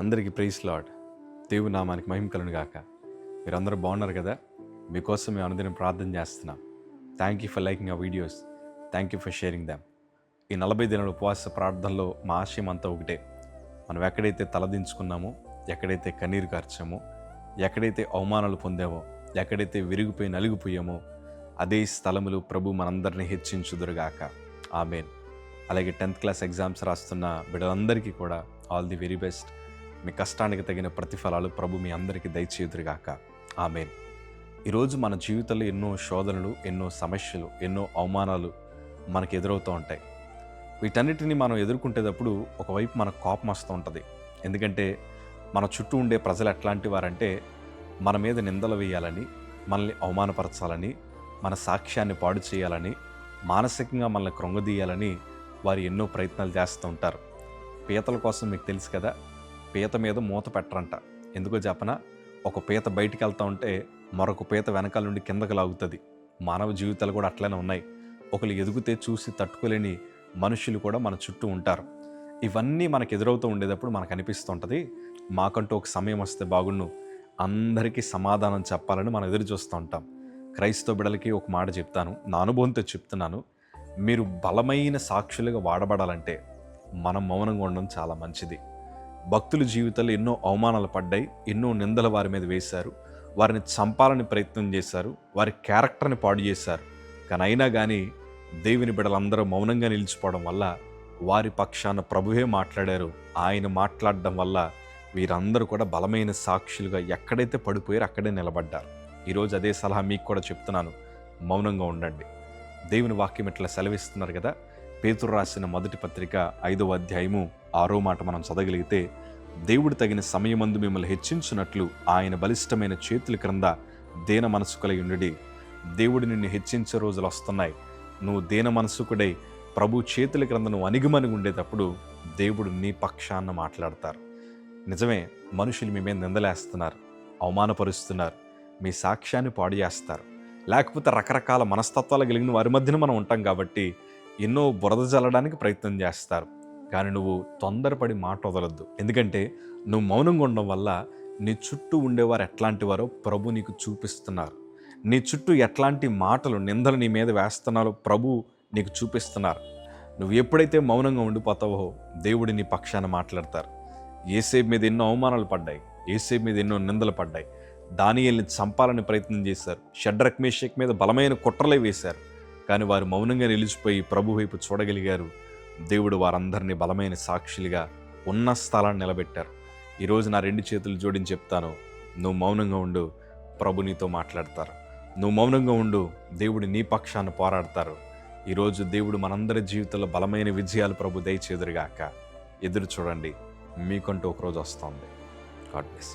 అందరికీ praise lord. దేవుని నామానికి మహిమ కలుగును గాక. మీరందరూ బాగున్నారు కదా? మీకోసం మేము అనుదినం ప్రార్థన చేస్తున్నాం. Thank you for liking our videos. Thank you for sharing them. ఈ 40 దినాల ఉపవాస ప్రార్థనలో మా ఆశయం అంతా ఒకటే. మనం ఎక్కడైతే తలదించుకున్నామో, ఎక్కడైతే కన్నీరు కార్చామో, ఎక్కడైతే అవమానాలు పొందామో, ఎక్కడైతే విరిగిపోయి నలిగిపోయామో అదే స్థలములు ప్రభు మనందరినీ హెచ్చించుదురుగాక. ఆమేన్. అలాగే 10th క్లాస్ ఎగ్జామ్స్ రాస్తున్న బిడ్డలందరికీ కూడా ఆల్ ది వెరీ బెస్ట్. మీ కష్టానికి తగిన ప్రతిఫలాలు ప్రభు మీ అందరికీ దయచేయుదురుగాక. ఆమేన్. ఈరోజు మన జీవితంలో ఎన్నో శోధనలు, ఎన్నో సమస్యలు, ఎన్నో అవమానాలు మనకు ఎదురవుతూ ఉంటాయి. వీటన్నిటిని మనం ఎదుర్కొంటేటప్పుడు ఒకవైపు మనకు కోపం వస్తూ ఉంటుంది. ఎందుకంటే మన చుట్టూ ఉండే ప్రజలు ఎట్లాంటి వారంటే మన మీద నిందలు వేయాలని, మనల్ని అవమానపరచాలని, మన సాక్ష్యాన్ని పాడు చేయాలని, మానసికంగా మనల్ని కృంగదీయాలని వారు ఎన్నో ప్రయత్నాలు చేస్తూ ఉంటారు. పీతల కోసం మీకు తెలుసు కదా, పీత మీద మూత పెట్టరంట. ఎందుకో చెప్పనా, ఒక పీత బయటికి వెళ్తూ ఉంటే మరొక పీత వెనకాల నుండి కిందకు లాగుతుంది. మానవ జీవితాలు కూడా అట్లనే ఉన్నాయి. ఒకరు ఎదుగుతే చూసి తట్టుకోలేని మనుషులు కూడా మన చుట్టూ ఉంటారు. ఇవన్నీ మనకు ఎదురవుతూ ఉండేటప్పుడు మనకు అనిపిస్తుంటుంది, మాకంటూ ఒక సమయం వస్తే బాగుండు, అందరికీ సమాధానం చెప్పాలని మనం ఎదురు చూస్తూ ఉంటాం. క్రైస్తవ బిడ్డలకి ఒక మాట చెప్తాను, నా అనుభవంతో చెప్తున్నాను. మీరు బలమైన సాక్షులుగా వాడబడాలంటే మనం మౌనంగా ఉండడం చాలా మంచిది. భక్తుల జీవితాల్లో ఎన్నో అవమానాలు పడ్డాయి, ఎన్నో నిందలు వారి మీద వేశారు, వారిని చంపాలని ప్రయత్నం చేశారు, వారి క్యారెక్టర్ని పాడు చేశారు. కానీ అయినా కానీ దేవుని బిడ్డలందరూ మౌనంగా నిలిచిపోవడం వల్ల వారి పక్షాన ప్రభువే మాట్లాడారు. ఆయన మాట్లాడడం వల్ల వీరందరూ కూడా బలమైన సాక్షులుగా ఎక్కడైతే పడిపోయారో అక్కడే నిలబడ్డారు. ఈరోజు అదే సలహా మీకు కూడా చెప్తున్నాను, మౌనంగా ఉండండి. దేవుని వాక్యం ఇట్లా సెలవిస్తున్నారు కదా. పేతురు రాసిన మొదటి పత్రిక 5వ అధ్యాయము 6వ మాట మనం చదవగలిగితే, దేవుడు తగిన సమయమందు మిమ్మల్ని హెచ్చించున్నట్లు ఆయన బలిష్టమైన చేతుల క్రింద దీన మనసుకులై ఉండుడి. దేవుడు నిన్ను హెచ్చించే రోజులు వస్తున్నాయి. నువ్వు దీన మనసుకుడై ప్రభు చేతుల క్రింద నువ్వు అణిగిమణిగి ఉండేటప్పుడు దేవుడు నీ పక్షాన మాట్లాడతారు. నిజమే, మనుషులు మీ మీద నిందలేస్తున్నారు, అవమానపరుస్తున్నారు, మీ సాక్ష్యాన్ని పాడు చేస్తారు, లేకపోతే రకరకాల మనస్తత్వాలు కలిగిన వారి మధ్యన మనం ఉంటాం కాబట్టి ఎన్నో బురద జల్లడానికి ప్రయత్నం చేస్తారు. కానీ నువ్వు తొందరపడి మాట వదలొద్దు. ఎందుకంటే నువ్వు మౌనంగా ఉండడం వల్ల నీ చుట్టూ ఉండేవారు ఎట్లాంటి వారో ప్రభు నీకు చూపిస్తున్నారు. నీ చుట్టూ ఎట్లాంటి మాటలు, నిందలు నీ మీద వేస్తున్నారో ప్రభు నీకు చూపిస్తున్నారు. నువ్వు ఎప్పుడైతే మౌనంగా ఉండిపోతావో దేవుడు నీ పక్షాన మాట్లాడతారు. యేసేపు మీద ఎన్నో అవమానాలు పడ్డాయి, యేసేపు మీద ఎన్నో నిందలు పడ్డాయి. దానియేలుని చంపాలని ప్రయత్నం చేశారు. షడ్రక్ మేషక్ మీద బలమైన కుట్రలే వేశారు. కానీ వారు మౌనంగా నిలిచిపోయి ప్రభు వైపు చూడగలిగారు. దేవుడు వారందరినీ బలమైన సాక్షులుగా ఉన్న స్థలాన్ని నిలబెట్టారు. ఈరోజు నా 2 చేతులు జోడించి చెప్తాను, నువ్వు మౌనంగా ఉండు, ప్రభు నీతో మాట్లాడతారు. నువ్వు మౌనంగా ఉండు, దేవుడు నీ పక్షాన పోరాడతారు. ఈరోజు దేవుడు మనందరి జీవితంలో బలమైన విజయాలు ప్రభు దయచేదురుగాక. ఎదురు చూడండి, మీకంటూ ఒకరోజు వస్తుంది. God bless.